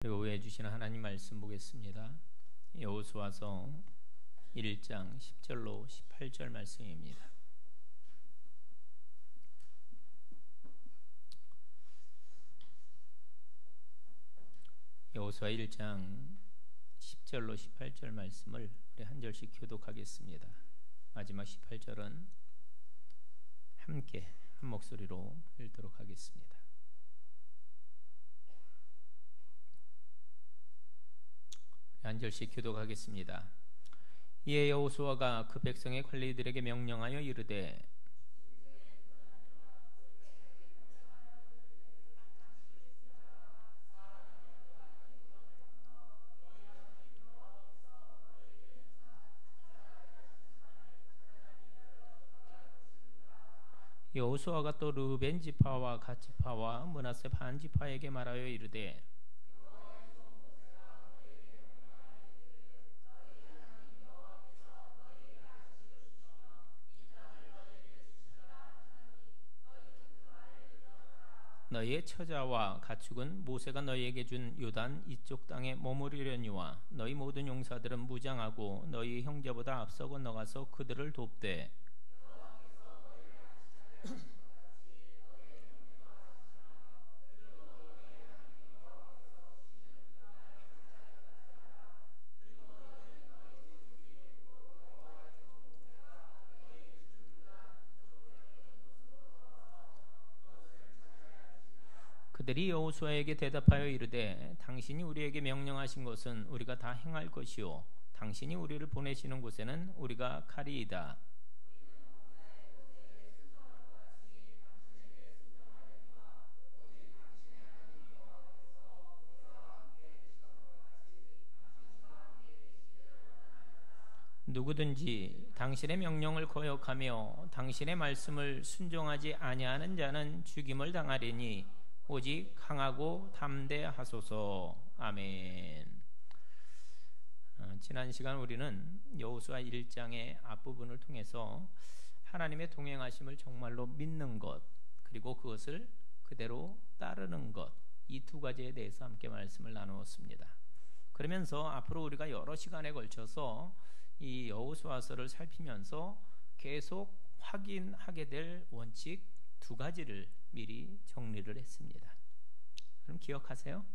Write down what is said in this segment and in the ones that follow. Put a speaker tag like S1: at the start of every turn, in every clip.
S1: 그리고 위에 주시는 하나님 말씀 보겠습니다. 여호수아서 1장 10절로 18절 말씀입니다. 여호수아 1장 10절로 18절 말씀을 우리 한 절씩 교독하겠습니다. 마지막 18절은 함께 한 목소리로 읽도록 하겠습니다. 한 절씩 교독하겠습니다. 이에 여호수아가 그 백성의 관리들에게 명령하여 이르되 여호수아가 또 르벤 지파와 갓 지파와 므낫세 반 지파에게 말하여 이르되 너희의 처자와 가축은 모세가 너희에게 준 요단 이쪽 땅에 머무르려니와 너희 모든 용사들은 무장하고 너희 형제보다 앞서 건너가서 그들을 돕되 그들이 여호수아에게 대답하여 이르되 당신이 우리에게 명령하신 것은 우리가 다 행할 것이요 당신이 우리를 보내시는 곳에는 우리가 가리이다. 누구든지 당신의 명령을 거역하며 당신의 말씀을 순종하지 아니하는 자는 죽임을 당하리니 오직 강하고 담대하소서. 아멘. 지난 시간 우리는 여호수아 1장의 앞부분을 통해서 하나님의 동행하심을 정말로 믿는 것, 그리고 그것을 그대로 따르는 것, 이 두 가지에 대해서 함께 말씀을 나누었습니다. 그러면서 앞으로 우리가 여러 시간에 걸쳐서 이 여호수아서를 살피면서 계속 확인하게 될 원칙 두 가지를 미리 정리를 했습니다. 그럼 기억하세요?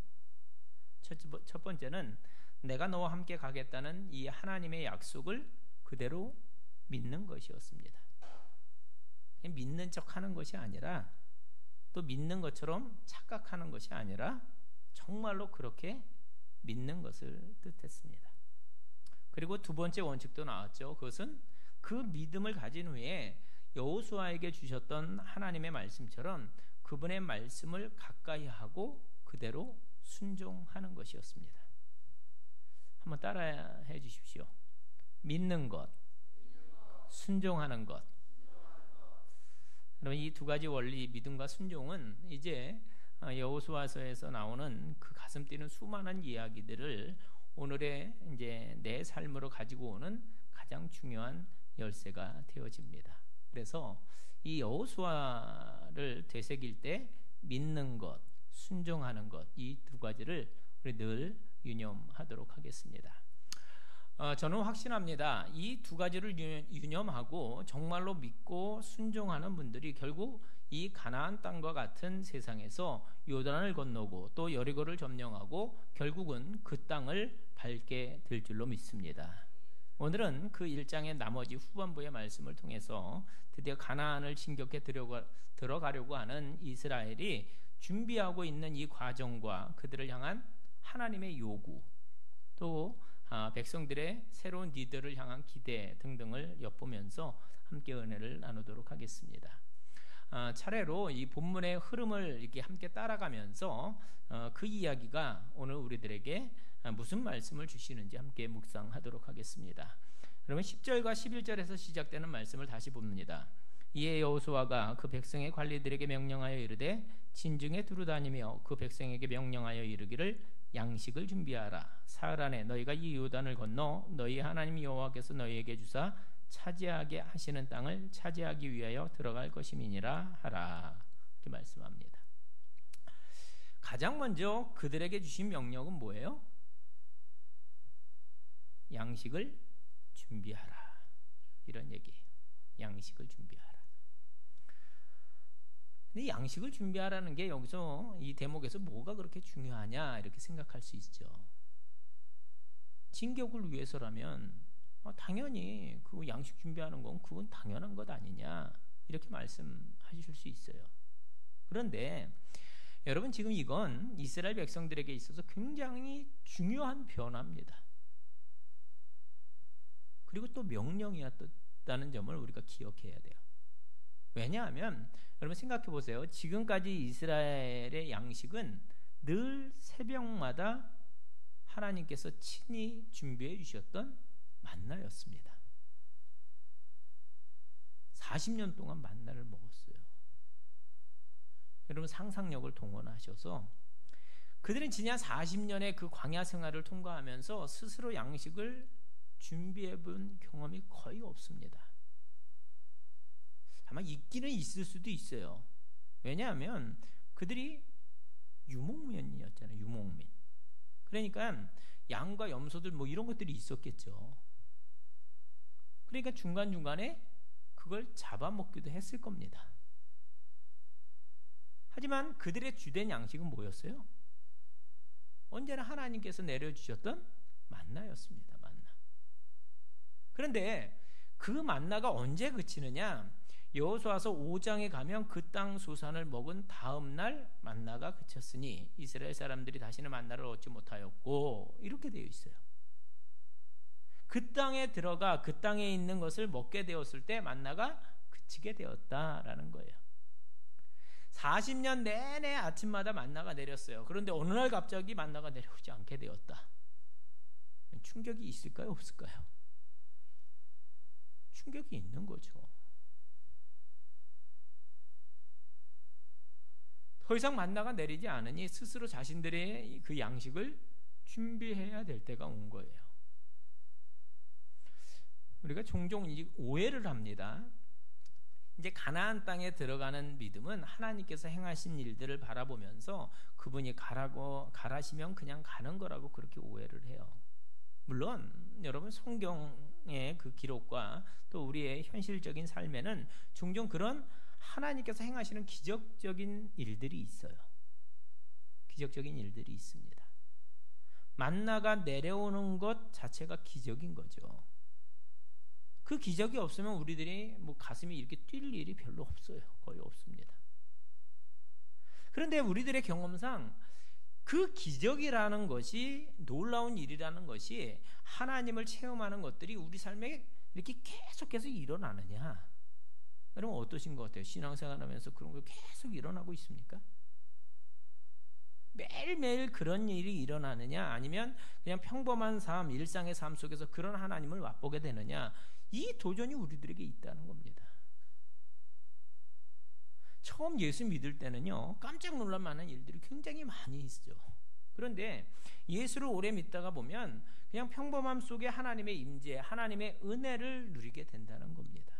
S1: 첫 번째는 내가 너와 함께 가겠다는 이 하나님의 약속을 그대로 믿는 것이었습니다. 믿는 척하는 것이 아니라, 또 믿는 것처럼 착각하는 것이 아니라 정말로 그렇게 믿는 것을 뜻했습니다. 그리고 두 번째 원칙도 나왔죠. 그것은 그 믿음을 가진 후에 여호수아에게 주셨던 하나님의 말씀처럼 그분의 말씀을 가까이 하고 그대로 순종하는 것이었습니다. 한번 따라해 주십시오. 믿는 것, 순종하는 것. 그럼 이 두 가지 원리, 믿음과 순종은 이제 여호수아서에서 나오는 그 가슴 뛰는 수많은 이야기들을 오늘의 이제 내 삶으로 가지고 오는 가장 중요한 열쇠가 되어집니다. 그래서 이 여호수아를 되새길 때 믿는 것, 순종하는 것, 이 두 가지를 우리 늘 유념하도록 하겠습니다. 저는 확신합니다. 이 두 가지를 유념하고 정말로 믿고 순종하는 분들이 결국 이 가나안 땅과 같은 세상에서 요단을 건너고 또 여리고를 점령하고 결국은 그 땅을 밟게 될 줄로 믿습니다. 오늘은 그 1장의 나머지 후반부의 말씀을 통해서 드디어 가나안을 진격해 들어가려고 하는 이스라엘이 준비하고 있는 이 과정과 그들을 향한 하나님의 요구, 또 백성들의 새로운 리더를 향한 기대 등등을 엿보면서 함께 은혜를 나누도록 하겠습니다. 차례로 이 본문의 흐름을 이렇게 함께 따라가면서 그 이야기가 오늘 우리들에게 무슨 말씀을 주시는지 함께 묵상하도록 하겠습니다. 그러면 10절과 11절에서 시작되는 말씀을 다시 봅니다. 이에 여호수아가 그 백성의 관리들에게 명령하여 이르되 진중에 두루다니며 그 백성에게 명령하여 이르기를 양식을 준비하라. 사흘 안에 너희가 이 요단을 건너 너희 하나님 여호와께서 너희에게 주사 차지하게 하시는 땅을 차지하기 위하여 들어갈 것임이니라 하라. 이렇게 말씀합니다. 가장 먼저 그들에게 주신 명령은 뭐예요? 양식을 준비하라. 이런 얘기예요. 양식을 준비하라. 근데 양식을 준비하라는 게 여기서 이 대목에서 뭐가 그렇게 중요하냐 이렇게 생각할 수 있죠. 진격을 위해서라면 당연히 그 양식 준비하는 건 그건 당연한 것 아니냐 이렇게 말씀하실 수 있어요. 그런데 여러분 지금 이건 이스라엘 백성들에게 있어서 굉장히 중요한 변화입니다. 그리고 또 명령이었다는 점을 우리가 기억해야 돼요. 왜냐하면 여러분 생각해 보세요. 지금까지 이스라엘의 양식은 늘 새벽마다 하나님께서 친히 준비해 주셨던 만나였습니다. 40년 동안 만나를 먹었어요. 여러분 상상력을 동원하셔서 그들은 지난 40년의 그 광야 생활을 통과하면서 스스로 양식을 준비해 본 경험이 거의 없습니다. 아마 있기는 있을 수도 있어요. 왜냐하면 그들이 유목민이었잖아요. 유목민. 그러니까 양과 염소들 뭐 이런 것들이 있었겠죠. 그러니까 중간중간에 그걸 잡아먹기도 했을 겁니다. 하지만 그들의 주된 양식은 뭐였어요? 언제나 하나님께서 내려주셨던 만나였습니다. 만나. 그런데 그 만나가 언제 그치느냐? 여호수아서 5장에 가면 그 땅 소산을 먹은 다음 날 만나가 그쳤으니 이스라엘 사람들이 다시는 만나를 얻지 못하였고 이렇게 되어 있어요. 그 땅에 들어가 그 땅에 있는 것을 먹게 되었을 때 만나가 그치게 되었다라는 거예요. 40년 내내 아침마다 만나가 내렸어요. 그런데 어느 날 갑자기 만나가 내려오지 않게 되었다. 충격이 있을까요? 없을까요? 충격이 있는 거죠. 더 이상 만나가 내리지 않으니 스스로 자신들의 그 양식을 준비해야 될 때가 온 거예요. 우리가 종종 오해를 합니다. 이제 가나안 땅에 들어가는 믿음은 하나님께서 행하신 일들을 바라보면서 그분이 가라시면 그냥 가는 거라고 그렇게 오해를 해요. 물론 여러분 성경의 그 기록과 또 우리의 현실적인 삶에는 종종 그런 하나님께서 행하시는 기적적인 일들이 있어요. 기적적인 일들이 있습니다. 만나가 내려오는 것 자체가 기적인 거죠. 그 기적이 없으면 우리들이 뭐 가슴이 이렇게 뛸 일이 별로 없어요. 거의 없습니다. 그런데 우리들의 경험상 그 기적이라는 것이 놀라운 일이라는 것이 하나님을 체험하는 것들이 우리 삶에 이렇게 계속해서 일어나느냐? 여러분 어떠신 것 같아요? 신앙생활하면서 그런 거 계속 일어나고 있습니까? 매일매일 그런 일이 일어나느냐? 아니면 그냥 평범한 삶, 일상의 삶 속에서 그런 하나님을 맛보게 되느냐? 이 도전이 우리들에게 있다는 겁니다. 처음 예수 믿을 때는요, 깜짝 놀랄 만한 일들이 굉장히 많이 있죠. 그런데 예수를 오래 믿다가 보면 그냥 평범함 속에 하나님의 임재, 하나님의 은혜를 누리게 된다는 겁니다.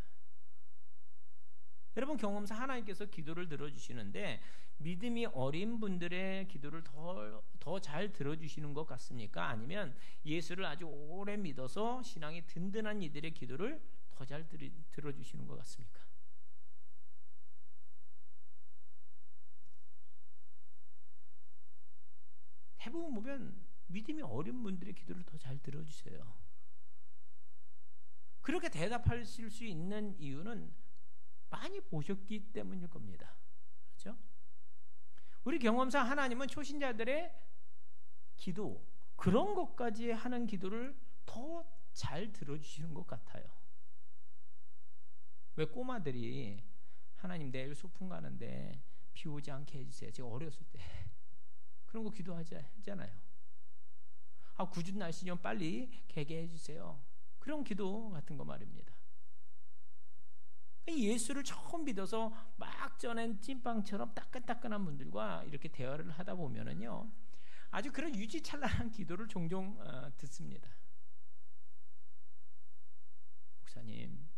S1: 여러분 경험상 하나님께서 기도를 들어주시는데 믿음이 어린 분들의 기도를 더 잘 들어주시는 것 같습니까? 아니면 예수를 아주 오래 믿어서 신앙이 든든한 이들의 기도를 더 잘 들어주시는 것 같습니까? 대부분 보면 믿음이 어린 분들의 기도를 더 잘 들어주세요. 그렇게 대답하실 수 있는 이유는 많이 보셨기 때문일 겁니다. 그렇죠? 우리 경험상 하나님은 초신자들의 기도, 그런 것까지 하는 기도를 더 잘 들어주시는 것 같아요. 왜 꼬마들이 하나님 내일 소풍 가는데 비 오지 않게 해주세요. 제가 어렸을 때 그런 거 기도하잖아요. 궂은 날씨 좀 빨리 개게 해주세요. 그런 기도 같은 거 말입니다. 예수를 처음 믿어서 막 전엔 찐빵처럼 따끈따끈한 분들과 이렇게 대화를 하다 보면은요, 아주 그런 유지찬란한 기도를 종종 듣습니다. 목사님,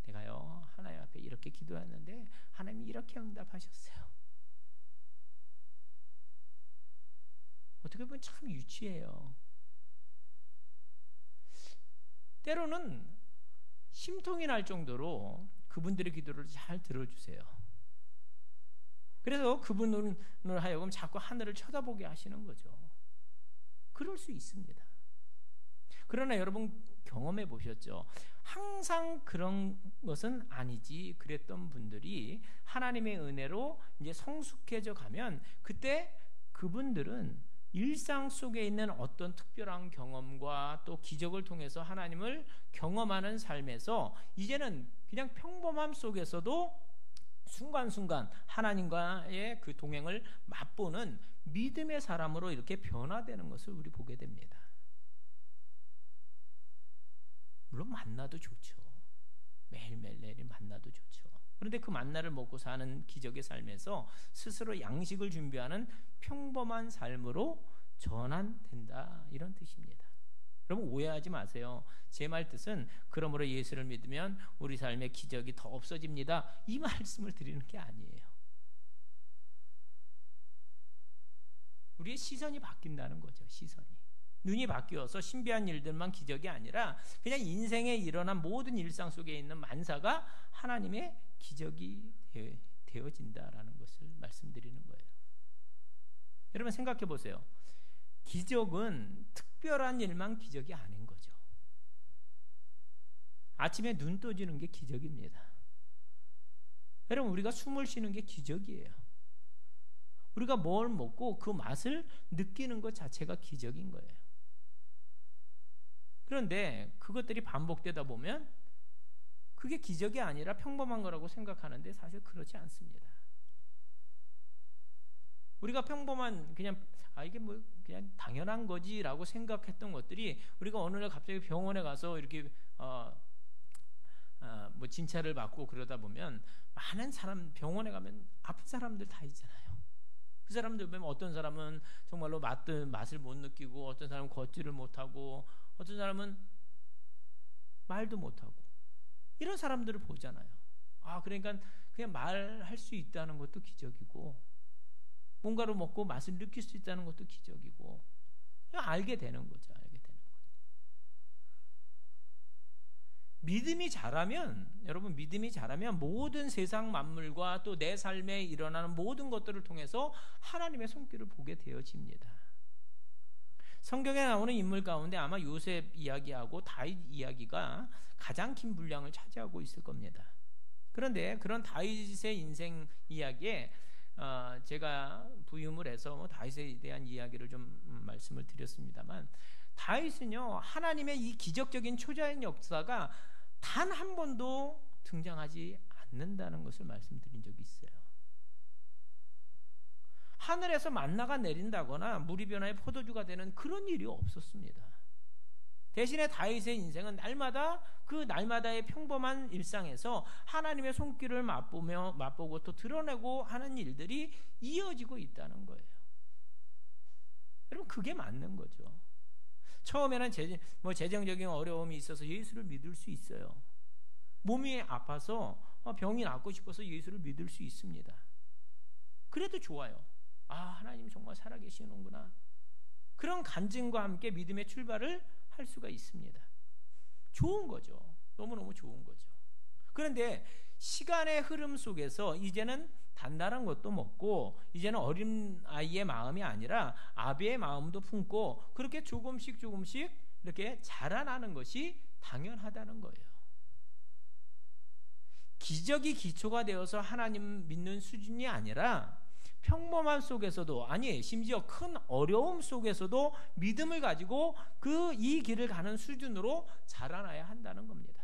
S1: 내가요 하나님 앞에 이렇게 기도했는데 하나님이 이렇게 응답하셨어요. 어떻게 보면 참 유치해요. 때로는 심통이 날 정도로 그분들의 기도를 잘 들어주세요. 그래서 그분을 하여금 자꾸 하늘을 쳐다보게 하시는 거죠. 그럴 수 있습니다. 그러나 여러분 경험해 보셨죠? 항상 그런 것은 아니지 그랬던 분들이 하나님의 은혜로 이제 성숙해져 가면 그때 그분들은 일상 속에 있는 어떤 특별한 경험과 또 기적을 통해서 하나님을 경험하는 삶에서 이제는 그냥 평범함 속에서도 순간순간 하나님과의 그 동행을 맛보는 믿음의 사람으로 이렇게 변화되는 것을 우리 보게 됩니다. 물론 만나도 좋죠. 매일매일 만나도 좋죠. 그런데 그 만나를 먹고 사는 기적의 삶에서 스스로 양식을 준비하는 평범한 삶으로 전환된다, 이런 뜻입니다. 여러분 오해하지 마세요. 제 말 뜻은 그러므로 예수를 믿으면 우리 삶의 기적이 더 없어집니다, 이 말씀을 드리는 게 아니에요. 우리의 시선이 바뀐다는 거죠. 시선이. 눈이 바뀌어서 신비한 일들만 기적이 아니라 그냥 인생에 일어난 모든 일상 속에 있는 만사가 하나님의 기적이 되어진다라는 것을 말씀드리는 거예요. 여러분 생각해 보세요. 기적은 특별한 일만 기적이 아닌 거죠. 아침에 눈 떠지는 게 기적입니다. 여러분 우리가 숨을 쉬는 게 기적이에요. 우리가 뭘 먹고 그 맛을 느끼는 것 자체가 기적인 거예요. 그런데 그것들이 반복되다 보면 그게 기적이 아니라 평범한 거라고 생각하는데 사실 그렇지 않습니다. 우리가 평범한 그냥 이게 뭐 그냥 당연한 거지라고 생각했던 것들이 우리가 어느 날 갑자기 병원에 가서 이렇게 뭐 진찰을 받고 그러다 보면 많은 사람 병원에 가면 아픈 사람들 다 있잖아요. 그 사람들 보면 어떤 사람은 정말로 맛을 못 느끼고 어떤 사람은 걷지를 못하고 어떤 사람은 말도 못하고 이런 사람들을 보잖아요. 그러니까 그냥 말할 수 있다는 것도 기적이고 뭔가를 먹고 맛을 느낄 수 있다는 것도 기적이고 그냥 알게 되는 거죠. 믿음이 자라면 여러분 믿음이 자라면 모든 세상 만물과 또 내 삶에 일어나는 모든 것들을 통해서 하나님의 손길을 보게 되어집니다. 성경에 나오는 인물 가운데 아마 요셉 이야기하고 다윗 이야기가 가장 큰 분량을 차지하고 있을 겁니다. 그런데 그런 다윗의 인생 이야기에 제가 부임을 해서 다윗에 대한 이야기를 좀 말씀을 드렸습니다만 다윗은요 하나님의 이 기적적인 초자연 역사가 단 한 번도 등장하지 않는다는 것을 말씀드린 적이 있어요. 하늘에서 만나가 내린다거나 물이 변화해 포도주가 되는 그런 일이 없었습니다. 대신에 다윗의 인생은 날마다 그 날마다의 평범한 일상에서 하나님의 손길을 맛보고 또 드러내고 하는 일들이 이어지고 있다는 거예요. 여러분 그게 맞는 거죠. 처음에는 재정적인 어려움이 있어서 예수를 믿을 수 있어요. 몸이 아파서 병이 낫고 싶어서 예수를 믿을 수 있습니다. 그래도 좋아요. 하나님 정말 살아계시는구나. 그런 간증과 함께 믿음의 출발을 할 수가 있습니다. 좋은 거죠. 너무너무 좋은 거죠. 그런데 시간의 흐름 속에서 이제는 단단한 것도 먹고 이제는 어린 아이의 마음이 아니라 아비의 마음도 품고 그렇게 조금씩 이렇게 자라나는 것이 당연하다는 거예요. 기적이 기초가 되어서 하나님 믿는 수준이 아니라 평범함 속에서도 심지어 큰 어려움 속에서도 믿음을 가지고 이 길을 가는 수준으로 자라나야 한다는 겁니다.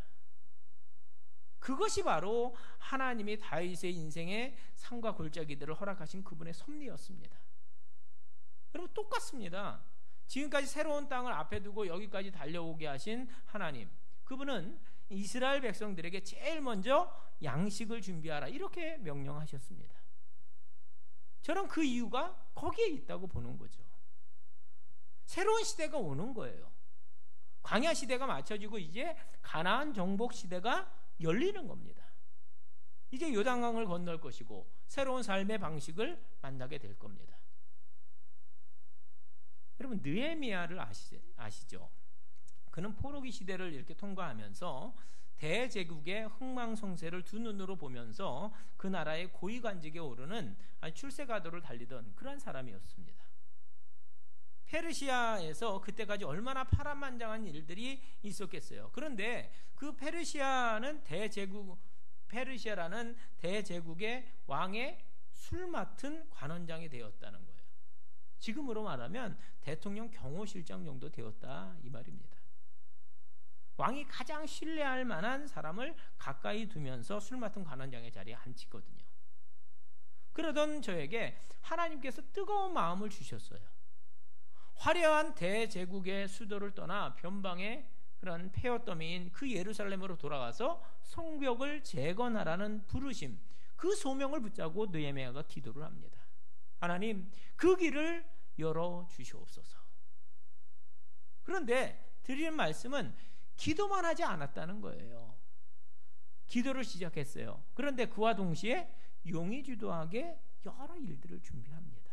S1: 그것이 바로 하나님이 다윗의 인생의 상과 골짜기들을 허락하신 그분의 섭리였습니다. 여러분 똑같습니다. 지금까지 새로운 땅을 앞에 두고 여기까지 달려오게 하신 하나님, 그분은 이스라엘 백성들에게 제일 먼저 양식을 준비하라 이렇게 명령하셨습니다. 저는 그 이유가 거기에 있다고 보는 거죠. 새로운 시대가 오는 거예요. 광야 시대가 맞춰지고 이제 가나안 정복 시대가 열리는 겁니다. 이제 요단강을 건널 것이고 새로운 삶의 방식을 만나게 될 겁니다. 여러분 느헤미야를 아시죠? 그는 포로기 시대를 이렇게 통과하면서 대제국의 흥망성쇠를 두 눈으로 보면서 그 나라의 고위관직에 오르는 출세가도를 달리던 그러한 사람이었습니다. 페르시아에서 그때까지 얼마나 파란만장한 일들이 있었겠어요. 그런데 그 페르시아라는 대제국의 왕의 술 맡은 관원장이 되었다는 거예요. 지금으로 말하면 대통령 경호실장 정도 되었다 이 말입니다. 왕이 가장 신뢰할 만한 사람을 가까이 두면서 술 맡은 관원장의 자리에 앉히거든요. 그러던 저에게 하나님께서 뜨거운 마음을 주셨어요. 화려한 대제국의 수도를 떠나 변방의 그런 폐허더미인 그 예루살렘으로 돌아가서 성벽을 재건하라는 부르심, 그 소명을 붙잡고 느헤미야가 기도를 합니다. 하나님, 그 길을 열어 주시옵소서. 그런데 드리는 말씀은 기도만 하지 않았다는 거예요. 기도를 시작했어요. 그런데 그와 동시에 용의주도하게 여러 일들을 준비합니다.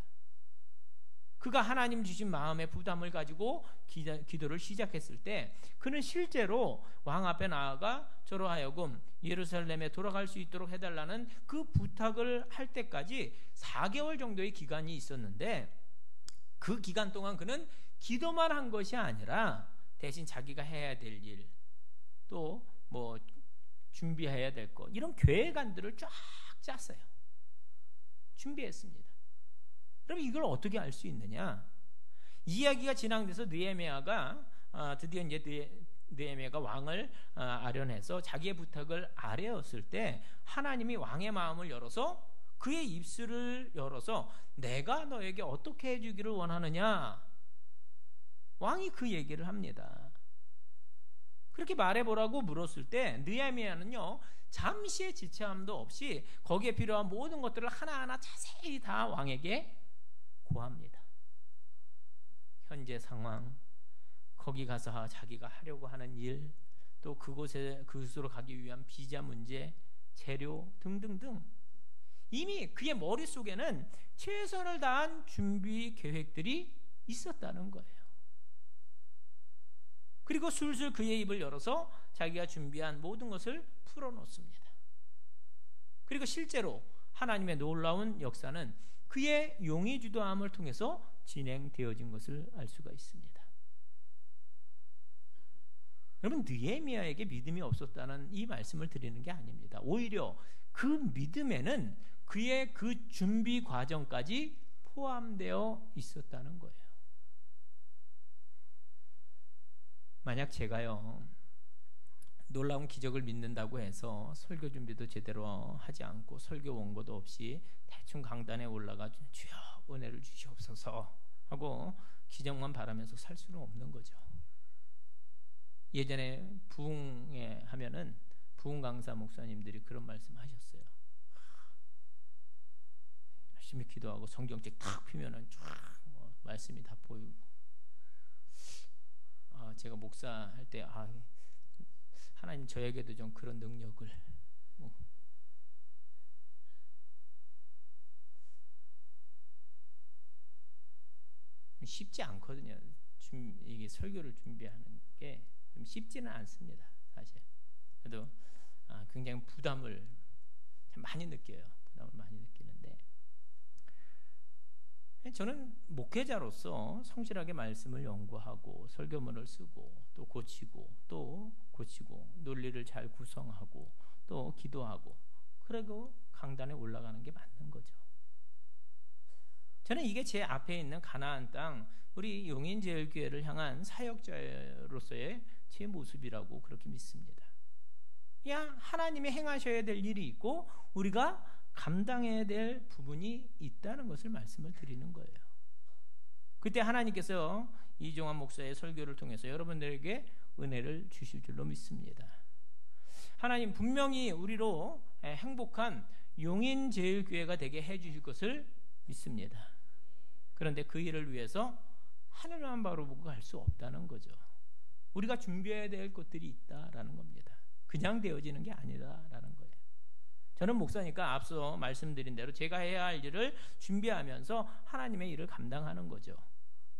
S1: 그가 하나님 주신 마음의 부담을 가지고 기도를 시작했을 때 그는 실제로 왕 앞에 나아가 저로 하여금 예루살렘에 돌아갈 수 있도록 해달라는 그 부탁을 할 때까지 4개월 정도의 기간이 있었는데, 그 기간 동안 그는 기도만 한 것이 아니라 대신 자기가 해야 될 일, 또 뭐 준비해야 될 것, 이런 계획안들을 쫙 짰어요. 준비했습니다. 그럼 이걸 어떻게 알 수 있느냐? 이야기가 진행돼서 느헤미야가 드디어 이제 느헤미야가 왕을 아련해서 자기의 부탁을 아뢰었을 때 하나님이 왕의 마음을 열어서 그의 입술을 열어서 내가 너에게 어떻게 해주기를 원하느냐? 왕이 그 얘기를 합니다. 그렇게 말해보라고 물었을 때 느헤미야는요, 잠시의 지체함도 없이 거기에 필요한 모든 것들을 하나하나 자세히 다 왕에게 고합니다. 현재 상황, 거기 가서 자기가 하려고 하는 일, 또 그곳으로 가기 위한 비자 문제, 재료 등등등, 이미 그의 머릿속에는 최선을 다한 준비 계획들이 있었다는 거예요. 그리고 술술 그의 입을 열어서 자기가 준비한 모든 것을 풀어놓습니다. 그리고 실제로 하나님의 놀라운 역사는 그의 용의주도함을 통해서 진행되어진 것을 알 수가 있습니다. 여러분, 느헤미야에게 믿음이 없었다는 이 말씀을 드리는 게 아닙니다. 오히려 그 믿음에는 그의 그 준비 과정까지 포함되어 있었다는 거예요. 만약 제가요, 놀라운 기적을 믿는다고 해서 설교 준비도 제대로 하지 않고 설교 원고도 없이 대충 강단에 올라가 주여 은혜를 주시옵소서 하고 기적만 바라면서 살 수는 없는 거죠. 예전에 부흥회 하면은 부흥 강사 목사님들이 그런 말씀 하셨어요. 열심히 기도하고 성경책 탁 피면은 쫙 말씀이 다 보이고, 제가 목사할 때 하나님 저에게도 좀 그런 능력을 쉽지 않거든요. 이게 설교를 준비하는 게 좀 쉽지는 않습니다, 사실. 그래도 굉장히 부담을 참 많이 느껴요. 부담을 많이 느끼는데, 저는 목회자로서 성실하게 말씀을 연구하고 설교문을 쓰고 또 고치고 논리를 잘 구성하고 또 기도하고 그리고 강단에 올라가는 게 맞는 거죠. 저는 이게 제 앞에 있는 가나안 땅 우리 용인제일교회를 향한 사역자로서의 제 모습이라고 그렇게 믿습니다. 그냥 하나님이 행하셔야 될 일이 있고 우리가 감당해야 될 부분이 있다는 것을 말씀을 드리는 거예요. 그때 하나님께서 이종환 목사의 설교를 통해서 여러분들에게 은혜를 주실 줄로 믿습니다. 하나님 분명히 우리로 행복한 용인제일교회가 되게 해주실 것을 믿습니다. 그런데 그 일을 위해서 하늘만 바로 보고 갈 수 없다는 거죠. 우리가 준비해야 될 것들이 있다라는 겁니다. 그냥 되어지는 게 아니다라는 거예요. 저는 목사니까 앞서 말씀드린 대로 제가 해야 할 일을 준비하면서 하나님의 일을 감당하는 거죠.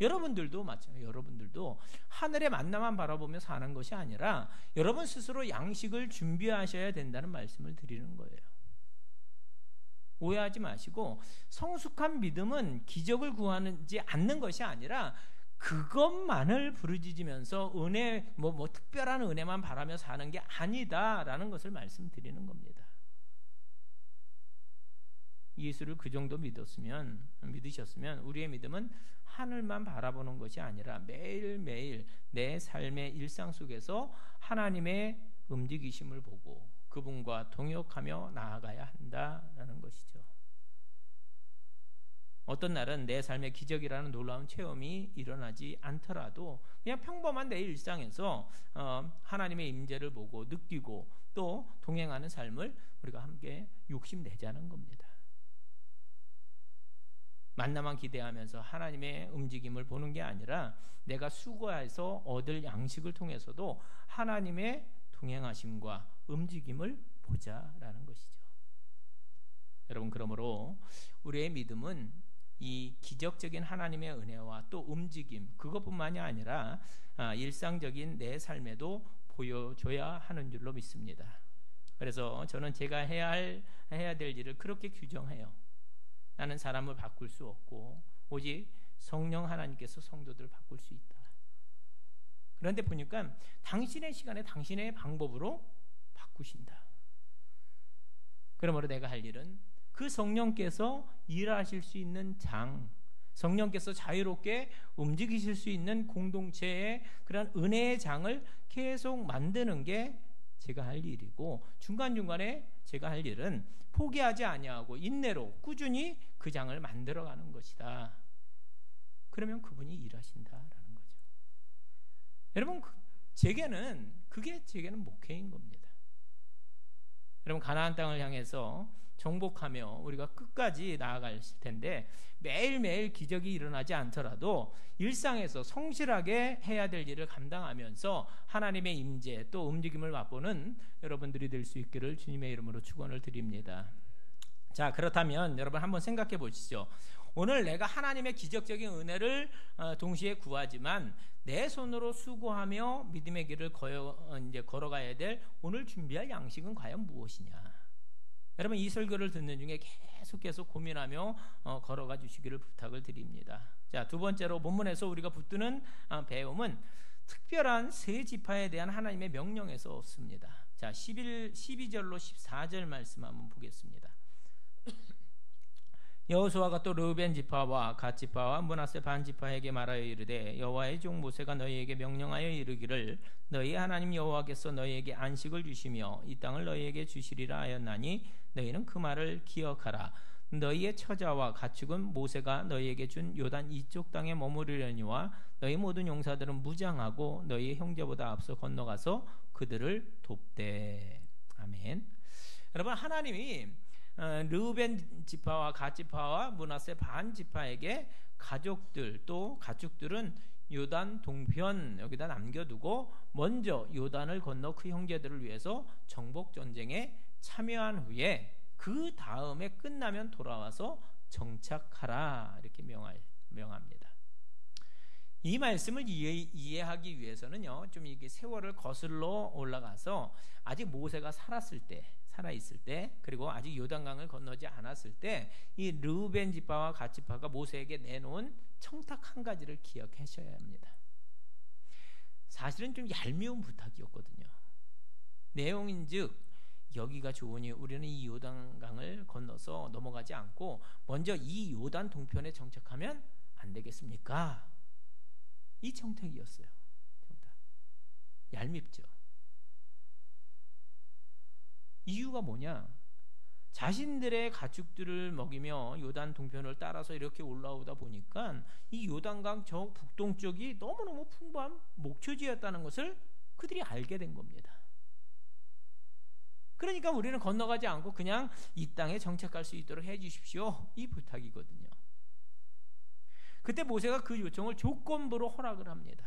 S1: 여러분들도 마찬가지예요. 여러분들도 하늘의 만나만 바라보며 사는 것이 아니라 여러분 스스로 양식을 준비하셔야 된다는 말씀을 드리는 거예요. 오해하지 마시고, 성숙한 믿음은 기적을 구하지 않는 것이 아니라 그것만을 부르짖으면서 은혜, 특별한 은혜만 바라며 사는 게 아니다라는 것을 말씀드리는 겁니다. 예수를 그 정도 믿으셨으면 우리의 믿음은 하늘만 바라보는 것이 아니라 매일매일 내 삶의 일상 속에서 하나님의 움직이심을 보고 그분과 동역하며 나아가야 한다라는 것이죠. 어떤 날은 내 삶의 기적이라는 놀라운 체험이 일어나지 않더라도 그냥 평범한 내 일상에서 하나님의 임재를 보고 느끼고 또 동행하는 삶을 우리가 함께 욕심내자는 겁니다. 만나만 기대하면서 하나님의 움직임을 보는 게 아니라 내가 수고해서 얻을 양식을 통해서도 하나님의 동행하심과 움직임을 보자라는 것이죠. 여러분, 그러므로 우리의 믿음은 이 기적적인 하나님의 은혜와 또 움직임, 그것뿐만이 아니라 일상적인 내 삶에도 보여줘야 하는 줄로 믿습니다. 그래서 저는 제가 해야 될 일을 그렇게 규정해요. 나는 사람을 바꿀 수 없고 오직 성령 하나님께서 성도들을 바꿀 수 있다. 그런데 보니까 당신의 시간에 당신의 방법으로 바꾸신다. 그러므로 내가 할 일은 그 성령께서 일하실 수 있는 성령께서 자유롭게 움직이실 수 있는 공동체의 그런 은혜의 장을 계속 만드는 게 제가 할 일이고, 중간중간에 제가 할 일은 포기하지 아니하고 인내로 꾸준히 그 장을 만들어가는 것이다. 그러면 그분이 일하신다라는 거죠. 여러분, 그게 제게는 목회인 겁니다. 여러분, 가나안 땅을 향해서 정복하며 우리가 끝까지 나아갈 텐데 매일매일 기적이 일어나지 않더라도 일상에서 성실하게 해야 될 일을 감당하면서 하나님의 임재 또 움직임을 맛보는 여러분들이 될 수 있기를 주님의 이름으로 축원을 드립니다. 자, 그렇다면 여러분 한번 생각해 보시죠. 오늘 내가 하나님의 기적적인 은혜를 동시에 구하지만 내 손으로 수고하며 믿음의 길을 걸어가야 될 오늘 준비할 양식은 과연 무엇이냐? 여러분, 이 설교를 듣는 중에 계속 고민하며 걸어가 주시기를 부탁을 드립니다. 자, 두 번째로 본문에서 우리가 붙드는 배움은 특별한 세 지파에 대한 하나님의 명령에서 얻습니다. 자, 12절로 14절 말씀 한번 보겠습니다. 여호수아가 또 르우벤 지파와 갓 지파와 므낫세 반 지파에게 말하여 이르되 여호와의 종 모세가 너희에게 명령하여 이르기를 너희 하나님 여호와께서 너희에게 안식을 주시며 이 땅을 너희에게 주시리라 하였나니 너희는 그 말을 기억하라. 너희의 처자와 가축은 모세가 너희에게 준 요단 이쪽 땅에 머무르려니와 너희 모든 용사들은 무장하고 너희의 형제보다 앞서 건너가서 그들을 돕되. 아멘. 여러분, 하나님이 르우벤 지파와 갓 지파와 므낫세 반 지파에게 가족들 또 가축들은 요단 동편 여기다 남겨두고 먼저 요단을 건너 그 형제들을 위해서 정복 전쟁에 참여한 후에 그 다음에 끝나면 돌아와서 정착하라 이렇게 명합니다. 이 말씀을 이해하기 위해서는요, 좀 이게 세월을 거슬러 올라가서 아직 모세가 살아있을 때 그리고 아직 요단강을 건너지 않았을 때 이 르우벤 지파와 갓 지파가 모세에게 내놓은 청탁 한 가지를 기억하셔야 합니다. 사실은 좀 얄미운 부탁이었거든요. 내용인즉 여기가 좋으니 우리는 이 요단강을 건너서 넘어가지 않고 먼저 이 요단 동편에 정착하면 안 되겠습니까? 이 청탁이었어요. 청탁. 얄밉죠. 이유가 뭐냐? 자신들의 가축들을 먹이며 요단 동편을 따라서 이렇게 올라오다 보니까 이 요단강 저 북동쪽이 너무너무 풍부한 목초지였다는 것을 그들이 알게 된 겁니다. 그러니까 우리는 건너가지 않고 그냥 이 땅에 정착할 수 있도록 해 주십시오. 이 부탁이거든요. 그때 모세가 그 요청을 조건부로 허락을 합니다.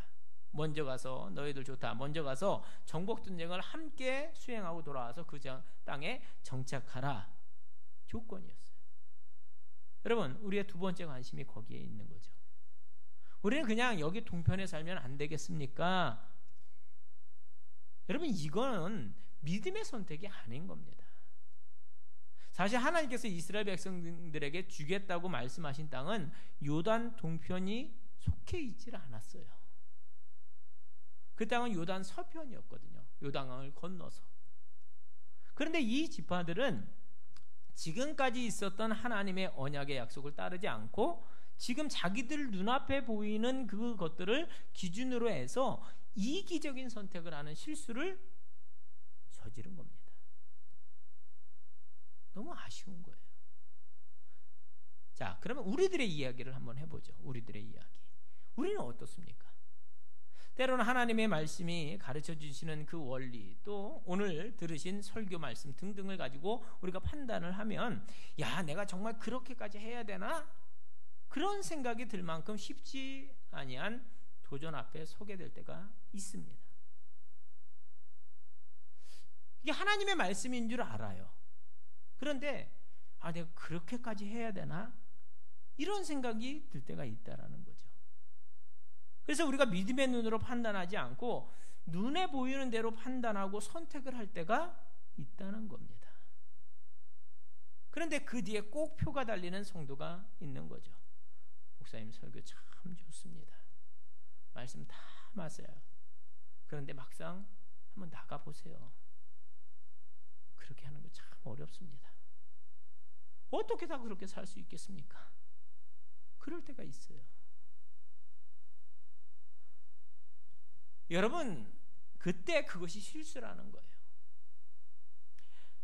S1: 먼저 가서 너희들 좋다. 먼저 가서 정복 전쟁을 함께 수행하고 돌아와서 그 땅에 정착하라. 조건이었어요. 여러분, 우리의 두 번째 관심이 거기에 있는 거죠. 우리는 그냥 여기 동편에 살면 안 되겠습니까? 여러분, 이거는 믿음의 선택이 아닌 겁니다. 사실 하나님께서 이스라엘 백성들에게 주겠다고 말씀하신 땅은 요단 동편이 속해 있질 않았어요. 그 땅은 요단 서편이었거든요. 요단강을 건너서. 그런데 이 지파들은 지금까지 있었던 하나님의 언약의 약속을 따르지 않고 지금 자기들 눈앞에 보이는 그것들을 기준으로 해서 이기적인 선택을 하는 실수를 저지른 겁니다. 너무 아쉬운 거예요. 자, 그러면 우리들의 이야기를 한번 해보죠. 우리들의 이야기. 우리는 어떻습니까? 때로는 하나님의 말씀이 가르쳐 주시는 그 원리, 또 오늘 들으신 설교 말씀 등등을 가지고 우리가 판단을 하면, 야, 내가 정말 그렇게까지 해야 되나? 그런 생각이 들 만큼 쉽지 아니한 도전 앞에 서게 될 때가 있습니다. 이게 하나님의 말씀인 줄 알아요. 그런데 내가 그렇게까지 해야 되나? 이런 생각이 들 때가 있다라는 거죠. 그래서 우리가 믿음의 눈으로 판단하지 않고 눈에 보이는 대로 판단하고 선택을 할 때가 있다는 겁니다. 그런데 그 뒤에 꼭 표가 달리는 성도가 있는 거죠. 목사님 설교 참 좋습니다. 말씀 다 맞아요. 그런데 막상 한번 나가보세요. 그렇게 하는 거 참 어렵습니다. 어떻게 다 그렇게 살 수 있겠습니까? 그럴 때가 있어요. 여러분, 그때 그것이 실수라는 거예요.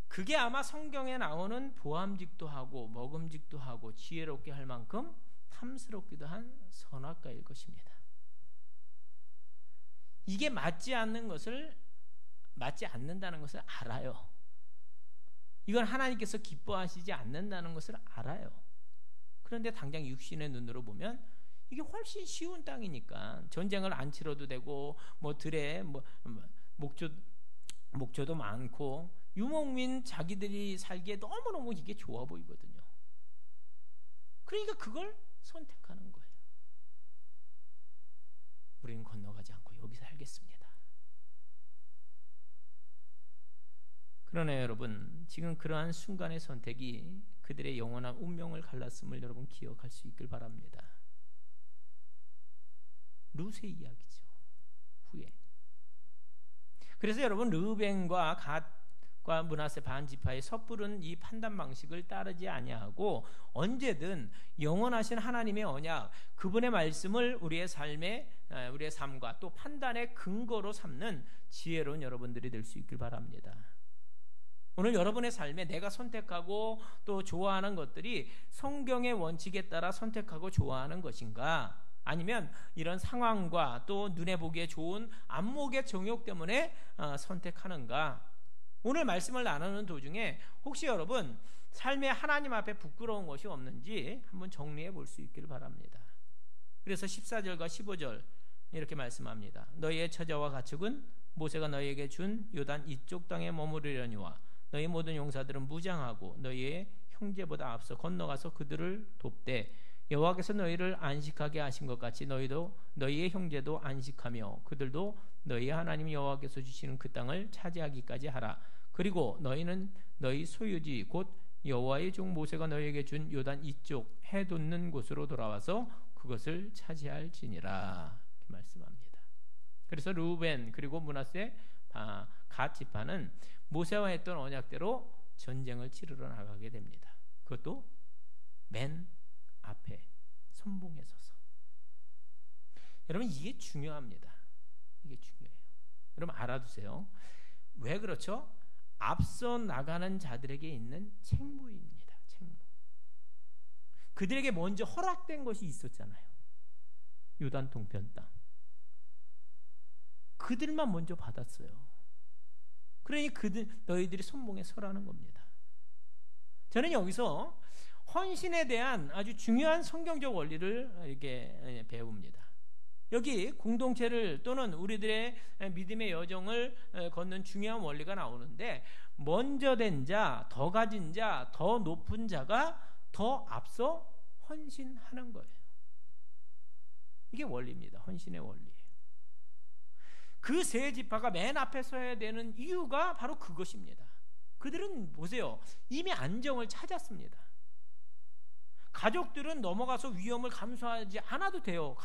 S1: 그게 아마 성경에 나오는 보암직도 하고 먹음직도 하고 지혜롭게 할 만큼 탐스럽기도 한 선악과일 것입니다. 이게 맞지 않는다는 것을 알아요. 이건 하나님께서 기뻐하시지 않는다는 것을 알아요. 그런데 당장 육신의 눈으로 보면 이게 훨씬 쉬운 땅이니까 전쟁을 안 치러도 되고 들에 목초도 많고 유목민 자기들이 살기에 너무너무 이게 좋아 보이거든요. 그러니까 그걸 선택하는 거예요. 우리는 건너가지 않고 여기 살겠습니다. 그러나 여러분, 지금 그러한 순간의 선택이 그들의 영원한 운명을 갈랐음을 여러분 기억할 수 있길 바랍니다. 룻의 이야기죠. 후에. 그래서 여러분, 르우벤과 갓과 므낫세 반지파의 섣부른 이 판단 방식을 따르지 아니하고 언제든 영원하신 하나님의 언약, 그분의 말씀을 우리의 삶과 또 판단의 근거로 삼는 지혜로운 여러분들이 될 수 있길 바랍니다. 오늘 여러분의 삶에 내가 선택하고 또 좋아하는 것들이 성경의 원칙에 따라 선택하고 좋아하는 것인가? 아니면 이런 상황과 또 눈에 보기에 좋은 안목의 정욕 때문에 선택하는가? 오늘 말씀을 나누는 도중에 혹시 여러분 삶에 하나님 앞에 부끄러운 것이 없는지 한번 정리해 볼 수 있기를 바랍니다. 그래서 14절과 15절 이렇게 말씀합니다. 너희의 처자와 가축은 모세가 너희에게 준 요단 이쪽 땅에 머무르려니와 너희 모든 용사들은 무장하고 너희의 형제보다 앞서 건너가서 그들을 돕되 여호와께서 너희를 안식하게 하신 것 같이 너희도 너희의 형제도 안식하며 그들도 너희 하나님 여호와께서 주시는 그 땅을 차지하기까지 하라. 그리고 너희는 너희 소유지 곧 여호와의 종 모세가 너희에게 준 요단 이쪽 해 돋는 곳으로 돌아와서 그것을 차지할지니라. 이렇게 말씀합니다. 그래서 르우벤 그리고 므낫세 갓 지파는 모세와 했던 언약대로 전쟁을 치르러 나가게 됩니다. 그것도 맨 앞에 선봉에 서서. 여러분, 이게 중요합니다. 이게 중요해요. 여러분 알아두세요. 왜 그렇죠? 앞서 나가는 자들에게 있는 책무입니다. 책무. 그들에게 먼저 허락된 것이 있었잖아요. 요단 동편 땅. 그들만 먼저 받았어요. 그러니 너희들이 선봉에 서라는 겁니다. 저는 여기서 헌신에 대한 아주 중요한 성경적 원리를 이렇게 배웁니다. 여기 공동체를 또는 우리들의 믿음의 여정을 걷는 중요한 원리가 나오는데, 먼저 된 자, 더 가진 자, 더 높은 자가 더 앞서 헌신하는 거예요. 이게 원리입니다. 헌신의 원리. 그 세 지파가 맨 앞에 서야 되는 이유가 바로 그것입니다. 그들은 보세요. 이미 안정을 찾았습니다. 가족들은 넘어가서 위험을 감수하지 않아도 돼요.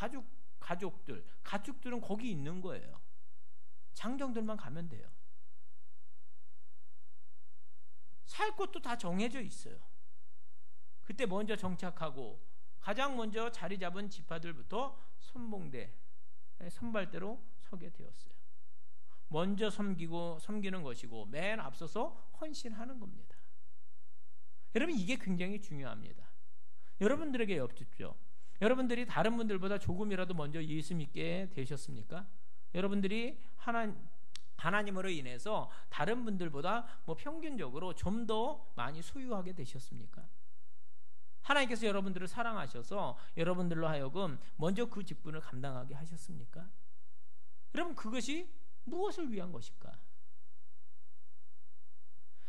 S1: 가축들은 거기 있는 거예요. 장정들만 가면 돼요. 살 곳도 다 정해져 있어요. 그때 먼저 정착하고 가장 먼저 자리 잡은 지파들부터 선발대로 서게 되었어요. 먼저 섬기는 것이고 맨 앞서서 헌신하는 겁니다. 여러분, 이게 굉장히 중요합니다. 여러분들에게 여쭙죠. 여러분들이 다른 분들보다 조금이라도 먼저 예수 믿게 되셨습니까? 여러분들이 하나님으로 인해서 다른 분들보다 평균적으로 좀 더 많이 소유하게 되셨습니까? 하나님께서 여러분들을 사랑하셔서 여러분들로 하여금 먼저 그 직분을 감당하게 하셨습니까? 여러분, 그것이 무엇을 위한 것일까?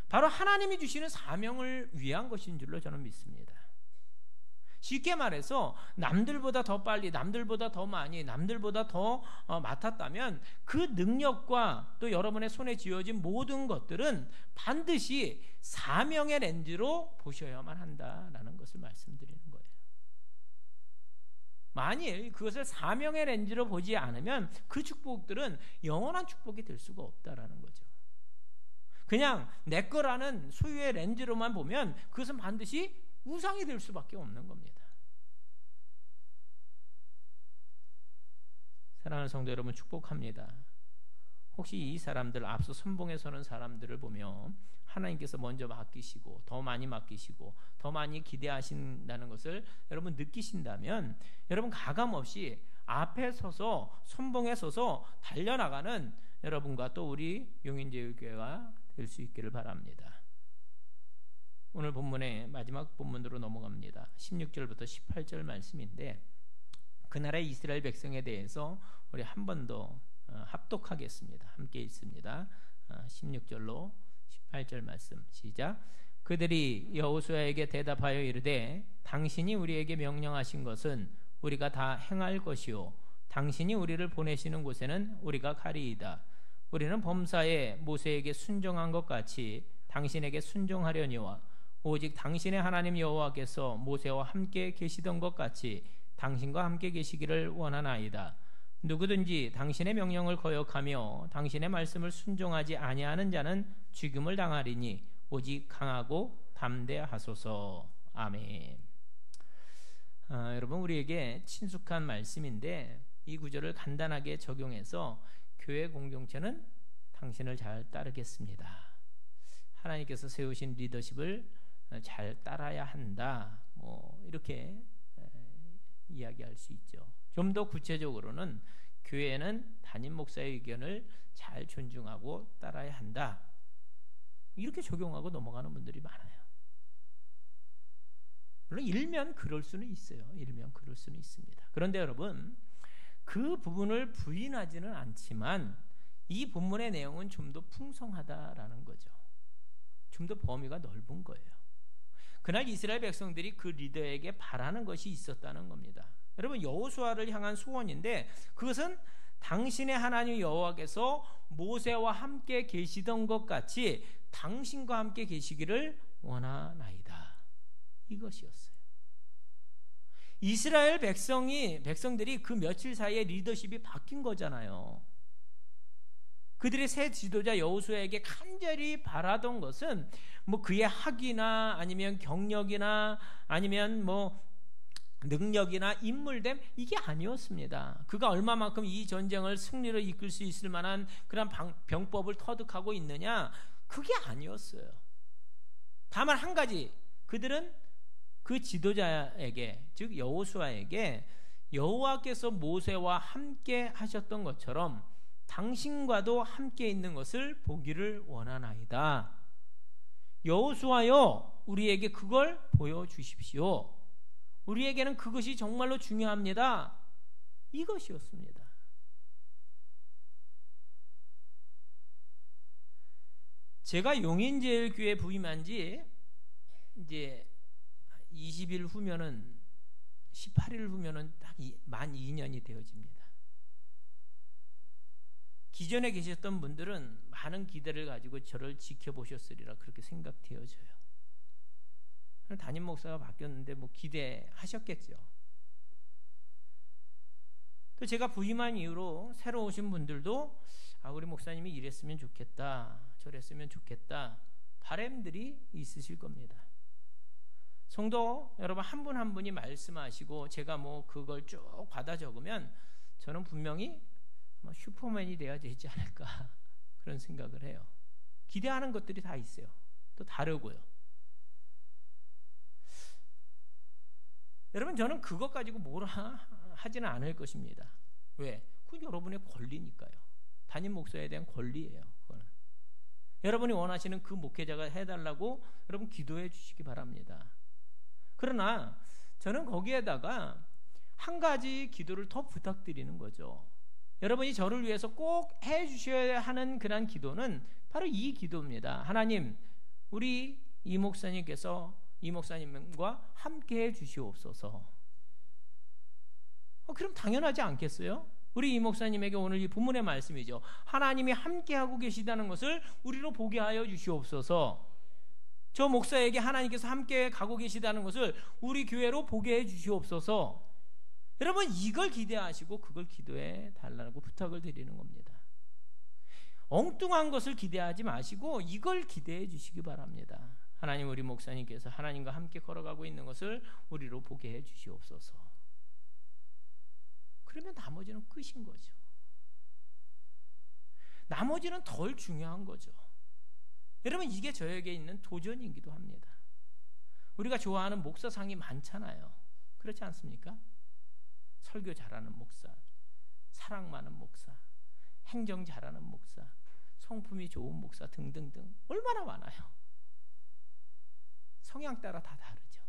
S1: 바로 하나님이 주시는 사명을 위한 것인 줄로 저는 믿습니다. 쉽게 말해서 남들보다 더 빨리, 남들보다 더 많이, 남들보다 더 맡았다면 그 능력과 또 여러분의 손에 쥐어진 모든 것들은 반드시 사명의 렌즈로 보셔야만 한다라는 것을 말씀드리는 거예요. 만일 그것을 사명의 렌즈로 보지 않으면 그 축복들은 영원한 축복이 될 수가 없다라는 거죠. 그냥 내 거라는 소유의 렌즈로만 보면 그것은 반드시 우상이 될 수밖에 없는 겁니다. 사랑하는 성도 여러분, 축복합니다. 혹시 이 사람들, 앞서 선봉에 서는 사람들을 보면 하나님께서 먼저 맡기시고 더 많이 맡기시고 더 많이 기대하신다는 것을 여러분 느끼신다면 여러분 가감없이 앞에 서서 선봉에 서서 달려나가는 여러분과 또 우리 용인제일교회가 될 수 있기를 바랍니다. 오늘 본문의 마지막 본문으로 넘어갑니다. 16절부터 18절 말씀인데 그날의 이스라엘 백성에 대해서 우리 한 번 더 합독하겠습니다. 함께 읽습니다. 16절로 18절 말씀 시작. 그들이 여호수아에게 대답하여 이르되 당신이 우리에게 명령하신 것은 우리가 다 행할 것이요 당신이 우리를 보내시는 곳에는 우리가 가리이다. 우리는 범사에 모세에게 순종한 것 같이 당신에게 순종하려니와 오직 당신의 하나님 여호와께서 모세와 함께 계시던 것 같이 당신과 함께 계시기를 원하나이다. 누구든지 당신의 명령을 거역하며 당신의 말씀을 순종하지 아니하는 자는 죽임을 당하리니 오직 강하고 담대하소서. 아멘. 여러분, 우리에게 친숙한 말씀인데 이 구절을 간단하게 적용해서 교회 공동체는 당신을 잘 따르겠습니다. 하나님께서 세우신 리더십을 잘 따라야 한다. 이렇게 이야기할 수 있죠. 좀 더 구체적으로는 교회는 담임 목사의 의견을 잘 존중하고 따라야 한다. 이렇게 적용하고 넘어가는 분들이 많아요. 물론 일면 그럴 수는 있어요. 일면 그럴 수는 있습니다. 그런데 여러분, 그 부분을 부인하지는 않지만 이 본문의 내용은 좀 더 풍성하다라는 거죠. 좀 더 범위가 넓은 거예요. 그날 이스라엘 백성들이 그 리더에게 바라는 것이 있었다는 겁니다. 여러분, 여호수아를 향한 소원인데 그것은 당신의 하나님 여호와께서 모세와 함께 계시던 것 같이 당신과 함께 계시기를 원하나이다. 이것이었어요. 이스라엘 백성들이 그 며칠 사이에 리더십이 바뀐 거잖아요. 그들의 새 지도자 여호수아에게 간절히 바라던 것은 그의 학위나 아니면 경력이나 아니면 능력이나 인물됨, 이게 아니었습니다. 그가 얼마만큼 이 전쟁을 승리로 이끌 수 있을 만한 그런 병법을 터득하고 있느냐, 그게 아니었어요. 다만 한 가지, 그들은 그 지도자에게, 즉 여호수아에게 여호와께서 모세와 함께 하셨던 것처럼 당신과도 함께 있는 것을 보기를 원하나이다. 여호수아여, 우리에게 그걸 보여주십시오. 우리에게는 그것이 정말로 중요합니다. 이것이었습니다. 제가 용인제일교회 부임한 지 이제 20일 후면은 18일 후면은 딱 만 2년이 되어집니다. 기존에 계셨던 분들은 많은 기대를 가지고 저를 지켜보셨으리라 그렇게 생각되어져요. 담임 목사가 바뀌었는데 뭐 기대하셨겠죠. 또 제가 부임한 이후로 새로 오신 분들도 우리 목사님이 이랬으면 좋겠다, 저랬으면 좋겠다 바람들이 있으실 겁니다. 성도 여러분 한 분 한 분이 말씀하시고 제가 뭐 그걸 쭉 받아 적으면 저는 분명히 슈퍼맨이 돼야 되지 않을까 그런 생각을 해요. 기대하는 것들이 다 있어요. 또 다르고요. 여러분 저는 그것 가지고 뭐라 하지는 않을 것입니다. 왜? 그건 여러분의 권리니까요. 담임 목사에 대한 권리예요. 그거는. 여러분이 원하시는 그 목회자가 해달라고 여러분 기도해 주시기 바랍니다. 그러나 저는 거기에다가 한 가지 기도를 더 부탁드리는 거죠. 여러분이 저를 위해서 꼭 해주셔야 하는 그런 기도는 바로 이 기도입니다. 하나님, 우리 이 목사님께서 이 목사님과 함께 해주시옵소서. 그럼 당연하지 않겠어요? 우리 이 목사님에게 오늘 이 본문의 말씀이죠. 하나님이 함께하고 계시다는 것을 우리로 보게 하여 주시옵소서. 저 목사에게 하나님께서 함께 가고 계시다는 것을 우리 교회로 보게 해 주시옵소서. 여러분 이걸 기대하시고 그걸 기도해 달라고 부탁을 드리는 겁니다. 엉뚱한 것을 기대하지 마시고 이걸 기대해 주시기 바랍니다. 하나님, 우리 목사님께서 하나님과 함께 걸어가고 있는 것을 우리로 보게 해 주시옵소서. 그러면 나머지는 끝인 거죠. 나머지는 덜 중요한 거죠. 여러분 이게 저에게 있는 도전이기도 합니다. 우리가 좋아하는 목사상이 많잖아요. 그렇지 않습니까? 설교 잘하는 목사, 사랑 많은 목사, 행정 잘하는 목사, 성품이 좋은 목사 등등등 얼마나 많아요. 성향 따라 다 다르죠.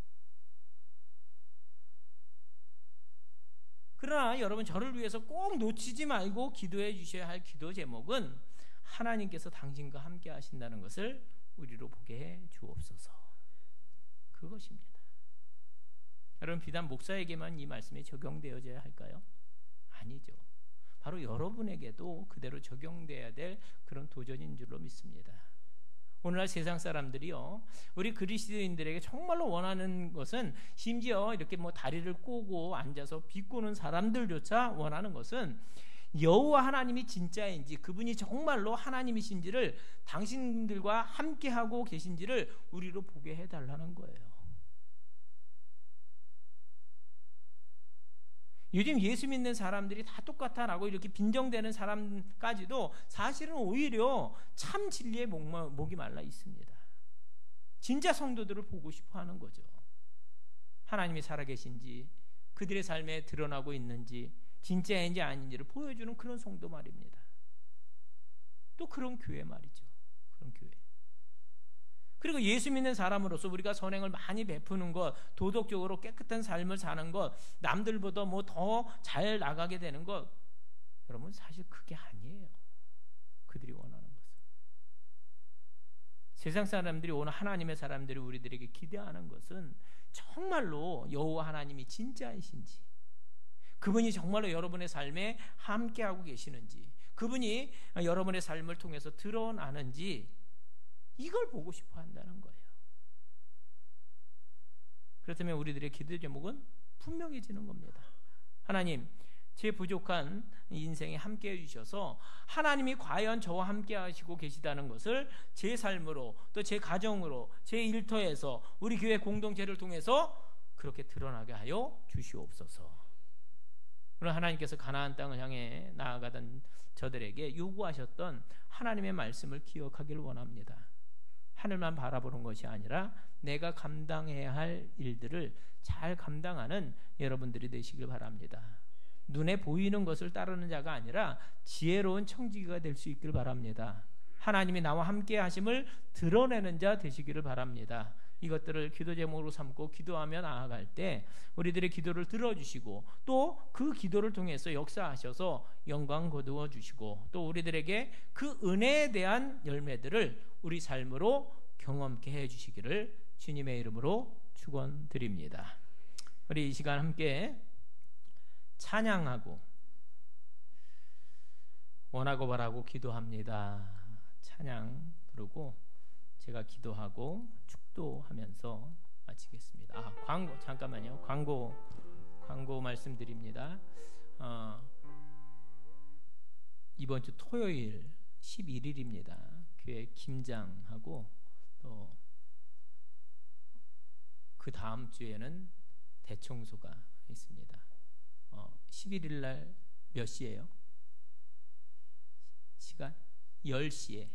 S1: 그러나 여러분 저를 위해서 꼭 놓치지 말고 기도해 주셔야 할 기도 제목은 하나님께서 당신과 함께 하신다는 것을 우리로 보게 해 주옵소서. 그것입니다. 여러분 비단 목사에게만 이 말씀이 적용되어져야 할까요? 아니죠. 바로 여러분에게도 그대로 적용돼야 될 그런 도전인 줄로 믿습니다. 오늘날 세상 사람들이요, 우리 그리스도인들에게 정말로 원하는 것은, 심지어 이렇게 뭐 다리를 꼬고 앉아서 비꼬는 사람들조차 원하는 것은 여호와 하나님이 진짜인지, 그분이 정말로 하나님이신지를, 당신들과 함께하고 계신지를 우리로 보게 해달라는 거예요. 요즘 예수 믿는 사람들이 다 똑같아라고 이렇게 빈정대는 사람까지도 사실은 오히려 참 진리에 목이 말라 있습니다. 진짜 성도들을 보고 싶어 하는 거죠. 하나님이 살아계신지, 그들의 삶에 드러나고 있는지, 진짜인지 아닌지를 보여주는 그런 성도 말입니다. 또 그런 교회 말이죠. 그런 교회. 그리고 예수 믿는 사람으로서 우리가 선행을 많이 베푸는 것, 도덕적으로 깨끗한 삶을 사는 것, 남들보다 뭐 더 잘 나가게 되는 것, 여러분 사실 그게 아니에요. 그들이 원하는 것은. 세상 사람들이, 오늘 하나님의 사람들이 우리들에게 기대하는 것은 정말로 여호와 하나님이 진짜이신지, 그분이 정말로 여러분의 삶에 함께하고 계시는지, 그분이 여러분의 삶을 통해서 드러나는지, 이걸 보고 싶어 한다는 거예요. 그렇다면 우리들의 기도 제목은 분명해지는 겁니다. 하나님, 제 부족한 인생에 함께 해주셔서 하나님이 과연 저와 함께 하시고 계시다는 것을 제 삶으로, 또 제 가정으로, 제 일터에서, 우리 교회 공동체를 통해서 그렇게 드러나게 하여 주시옵소서. 오늘 하나님께서 가나안 땅을 향해 나아가던 저들에게 요구하셨던 하나님의 말씀을 기억하기를 원합니다. 하늘만 바라보는 것이 아니라 내가 감당해야 할 일들을 잘 감당하는 여러분들이 되시길 바랍니다. 눈에 보이는 것을 따르는 자가 아니라 지혜로운 청지기가 될 수 있길 바랍니다. 하나님이 나와 함께 하심을 드러내는 자 되시기를 바랍니다. 이것들을 기도 제목으로 삼고 기도하며 나아갈 때 우리들의 기도를 들어주시고, 또 그 기도를 통해서 역사하셔서 영광 거두어 주시고, 또 우리들에게 그 은혜에 대한 열매들을 우리 삶으로 경험케 해주시기를 주님의 이름으로 축원드립니다. 우리 이 시간 함께 찬양하고 원하고 바라고 기도합니다. 찬양 부르고 제가 기도하고 축도하면서 마치겠습니다. 광고 잠깐만요. 광고 말씀드립니다. 이번 주 토요일 11일입니다. 교회 김장하고 또 그 다음 주에는 대청소가 있습니다. 11일 날 몇 시예요? 시간? 10시에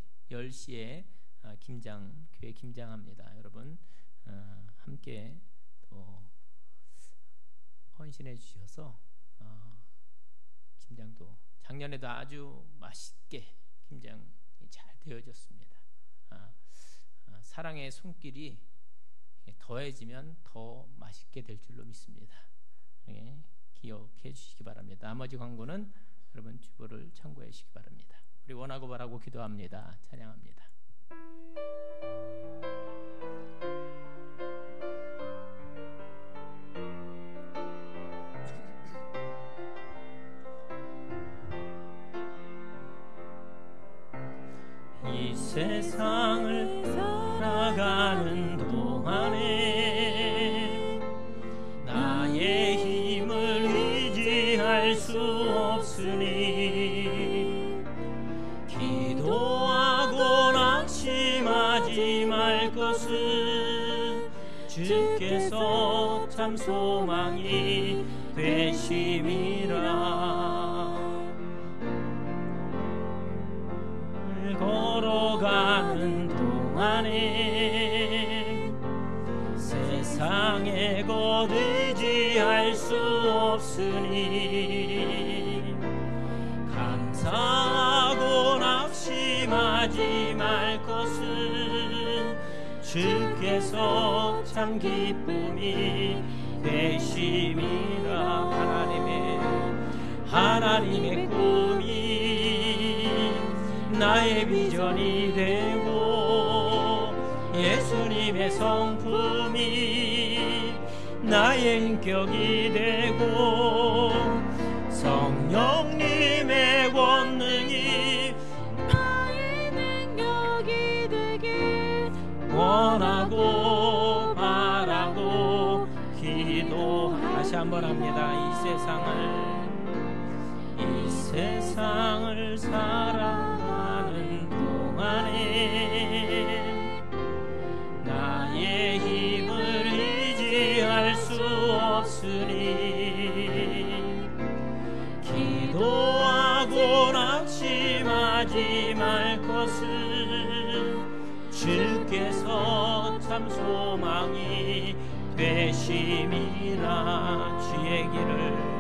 S1: 교회 김장합니다. 여러분 함께 또 헌신해 주셔서 김장도 작년에도 아주 맛있게 김장이 잘 되어졌습니다. 사랑의 손길이 더해지면 더 맛있게 될 줄로 믿습니다. 기억해 주시기 바랍니다. 나머지 광고는 여러분 주보를 참고해 주시기 바랍니다. 우리 원하고 바라고 기도합니다. 찬양합니다. 이 세상을 살아가는 동안에 나의 힘을 의지할 수 없으니 기도하고 낙심하지 말 것은 주께서 참 소망이 되심이라. 걸어가는 동안에 세상에 곧 의지할 수 없으니 감사하고 낙심하지 말 것은 주께서 참 기쁨이 되심이라. 하나님의 꿈이 나의 비전이 되고 예수님의 성품이 나의 인격이 되고 성령님의 권능이 나의 능력이 되길 원하고 바라고 기도. 다시 한번 합니다. 이 세상을 살아가는 동안에 나의 힘을 의지할 수 없으니 기도하고 낙심하지 말 것은 주께서 참 소망이 되심이라. 주의 길을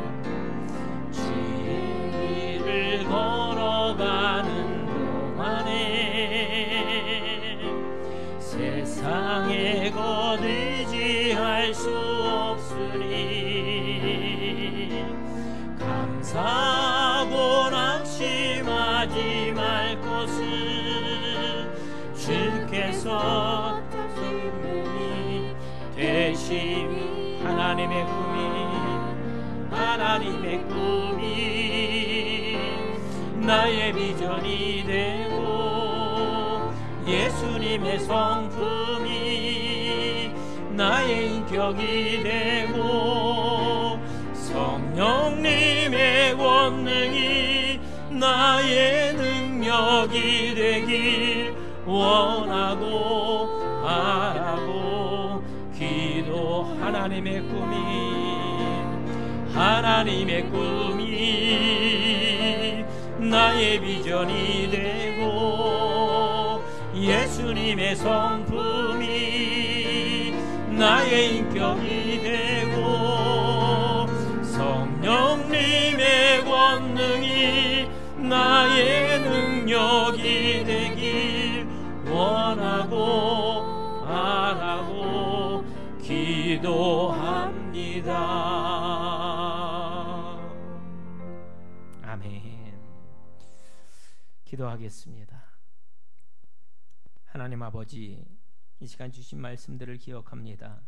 S1: 걸어가는 동안에 세상에 곧 의지할 수 없으니 감사하고 낙심하지 말 것은 주께서 기쁨이 되심이. 하나님의 꿈이 나의 비전이 되고 예수님의 성품이 나의 인격이 되고 성령님의 권능이 나의 능력이 되길 원하고 바라고 기도. 하나님의 꿈이 나의 비전이 되고 예수님의 성품이 나의 인격이 되고 성령님의 권능이 나의 능력이 되길 원하고 바라고 기도합니다. 아멘. 기도하겠습니다. 하나님 아버지, 이 시간 주신 말씀들을 기억합니다.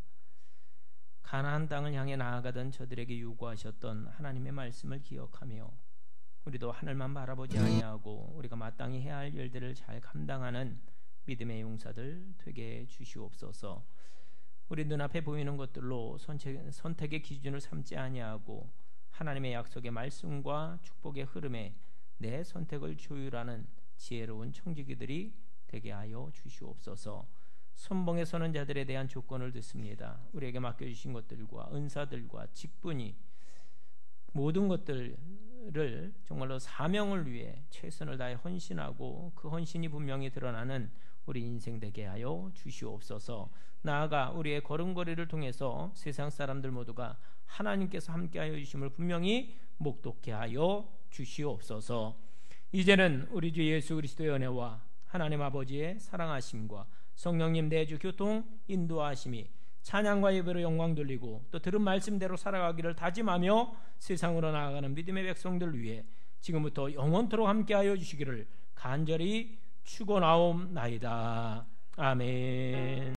S1: 가나안 땅을 향해 나아가던 저들에게 요구하셨던 하나님의 말씀을 기억하며 우리도 하늘만 바라보지 아니하고 우리가 마땅히 해야 할 일들을 잘 감당하는 믿음의 용사들 되게 해 주시옵소서. 우리 눈앞에 보이는 것들로 선택의 기준을 삼지 아니하고 하나님의 약속의 말씀과 축복의 흐름에 내 선택을 조율하는 지혜로운 청지기들이 되게 하여 주시옵소서. 선봉에 서는 자들에 대한 조건을 듣습니다. 우리에게 맡겨주신 것들과 은사들과 직분이 모든 것들을 정말로 사명을 위해 최선을 다해 헌신하고 그 헌신이 분명히 드러나는 우리 인생 되게 하여 주시옵소서. 나아가 우리의 걸음걸이를 통해서 세상 사람들 모두가 하나님께서 함께하여 주심을 분명히 목독케 하여 주시옵소서. 이제는 우리 주 예수 그리스도의 은혜와 하나님 아버지의 사랑하심과 성령님 내주 교통 인도하심이 찬양과 예배로 영광 돌리고 또 들은 말씀대로 살아가기를 다짐하며 세상으로 나아가는 믿음의 백성들 위해 지금부터 영원토록 함께하여 주시기를 간절히 축원하옵나이다. 아멘.